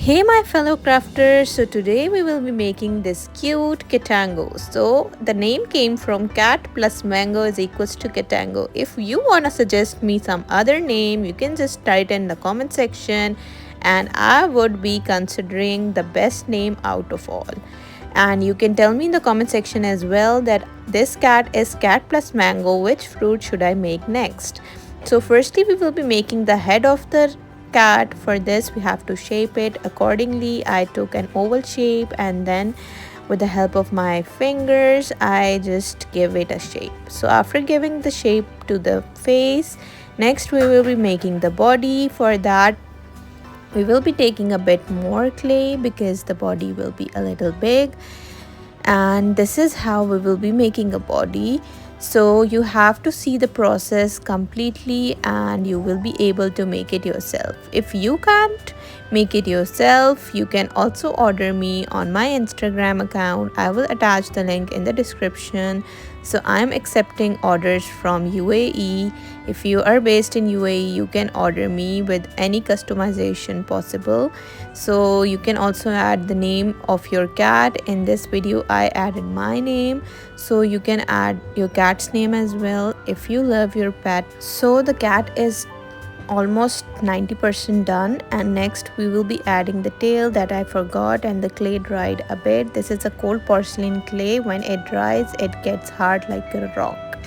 Hey my fellow crafters, so today we will be making this cute Kitango. So the name came from cat plus mango is equals to Kitango. If you want to suggest me some other name, you can just write in the comment section and I would be considering the best name out of all. And you can tell me in the comment section as well that this cat is cat plus mango, which fruit should I make next. So firstly we will be making the head of the cat. For this we have to shape it accordingly. I took an oval shape and then with the help of my fingers I just give it a shape. So after giving the shape to the face, next we will be making the body. For that we will be taking a bit more clay because the body will be a little big, and this is how we will be making a body. So you have to see the process completely and you will be able to make it yourself. If you can't make it yourself, you can also order me on my Instagram account. I will attach the link in the description. So I'm accepting orders from UAE. If you are based in UAE, you can order me with any customization possible. So you can also add the name of your cat. In this video I added my name, so you can add your cat's name as well if you love your pet. So the cat is almost 90% done, and next we will be adding the tail that I forgot, and the clay dried a bit. This is a cold porcelain clay. When it dries it gets hard like a rock,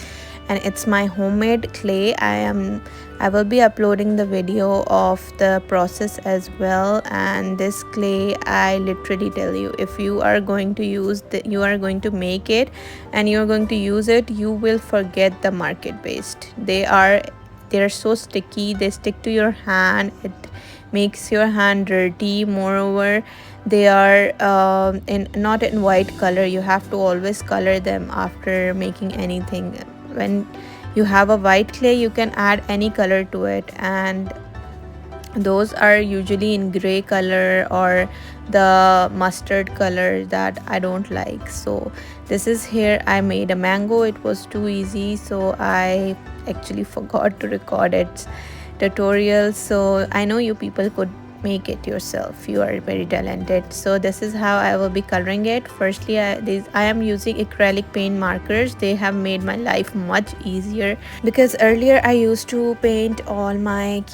and it's my homemade clay. I will be uploading the video of the process as well. And this clay, I literally tell you, if you are going to you are going to make it and you're going to use it, you will forget the market based. They're so sticky, they stick to your hand, it makes your hand dirty. Moreover, they are not in white color. You have to always color them after making anything. When you have a white clay, you can add any color to it, and those are usually in gray color or the mustard color that I don't like. So this is here I made a mango. It was too easy, so I actually forgot to record its tutorial. So I know you people could make it yourself, you are very talented. So this is how I will be coloring it. Firstly I am using acrylic paint markers. They have made my life much easier, because earlier I used to paint all my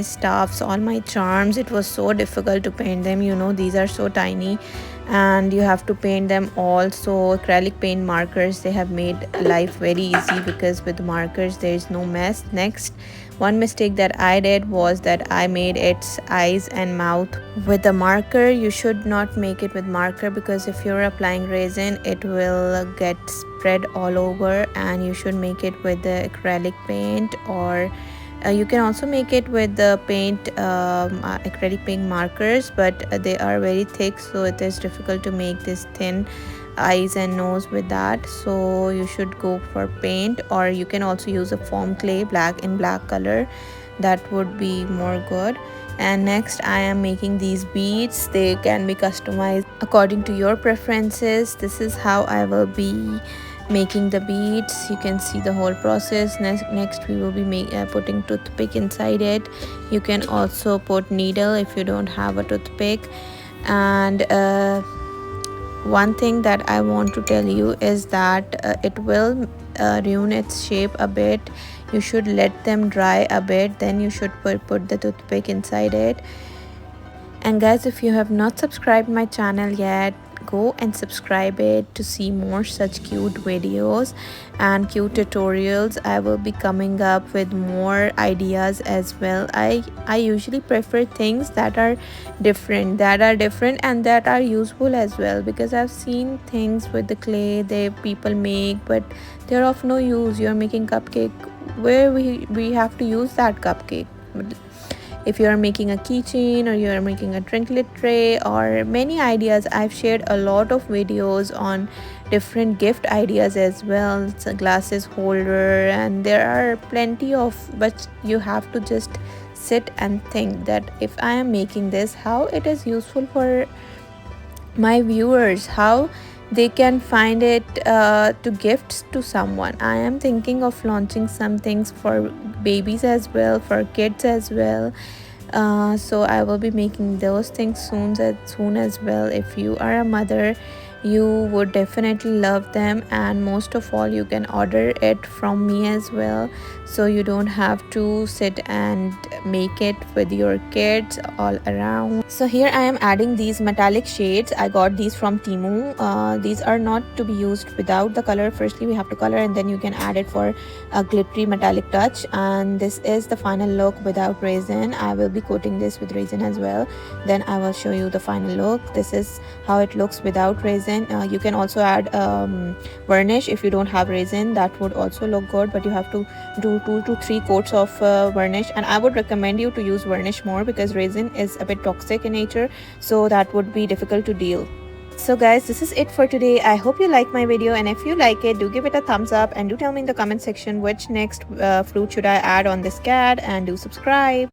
stuffs, all my charms. It was so difficult to paint them, you know, these are so tiny and you have to paint them all. So acrylic paint markers, they have made life very easy, because with markers there is no mess. Next, one mistake that I did was that I made its eyes and mouth with the marker. You should not make it with marker, because if you're applying resin it will get spread all over, and you should make it with the acrylic paint, or you can also make it with the acrylic paint markers, but they are very thick, so it is difficult to make this thin eyes and nose with that. So you should go for paint, or you can also use a foam clay black color. That would be more good. And next I am making these beads. They can be customized according to your preferences. This is how I will be making the beads. You can see the whole process. Next we will be putting toothpick inside it. You can also put needle if you don't have a toothpick. And one thing that I want to tell you is that it will ruin its shape a bit. You should let them dry a bit, then you should put the toothpick inside it. And guys, if you have not subscribed my channel yet, go and subscribe it to see more such cute videos and cute tutorials. I will be coming up with more ideas as well. I usually prefer things that are different and that are useful as well, because I've seen things with the clay people make, but they're of no use. You're making cupcake, where we have to use that cupcake. If you are making a keychain, or you are making a trinket tray, or many ideas, I've shared a lot of videos on different gift ideas as well. It's a glasses holder, and there are plenty of, but you have to just sit and think that if I am making this, how it is useful for my viewers, how they can find it to gift to someone. I am thinking of launching some things for babies as well, for kids as well, So I will be making those things soon as well. If you are a mother, you would definitely love them, and most of all you can order it from me as well, so you don't have to sit and make it with your kids all around. So here I am adding these metallic shades. I got these from Temu. These are not to be used without the color. Firstly we have to color, and then you can add it for a glittery metallic touch. And this is the final look without resin. I will be coating this with resin as well, then I will show you the final look. This is how it looks without resin. You can also add varnish if you don't have resin. That would also look good, but you have to do 2 to 3 coats of varnish, and I would recommend you to use varnish more because resin is a bit toxic in nature, so that would be difficult to deal. So guys, this is it for today. I hope you like my video, and if you like it, do give it a thumbs up, and do tell me in the comment section which next fruit should I add on this cat, and do subscribe.